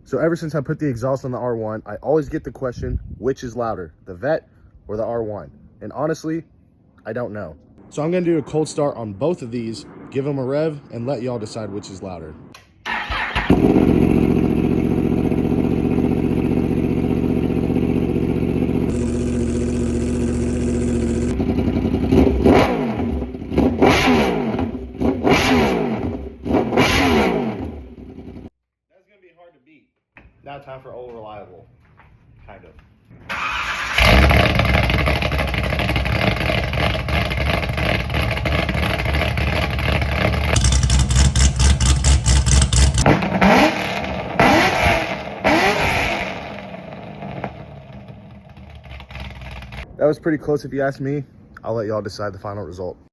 So ever since I put the exhaust on the R1, I always get the question, which is louder, the Vette or the R1? And honestly, I don't know. So I'm gonna do a cold start on both of these, give them a rev, and let y'all decide which is louder. Hard to beat. Now time for old reliable, kind of. That was pretty close if you ask me. I'll let y'all decide the final result.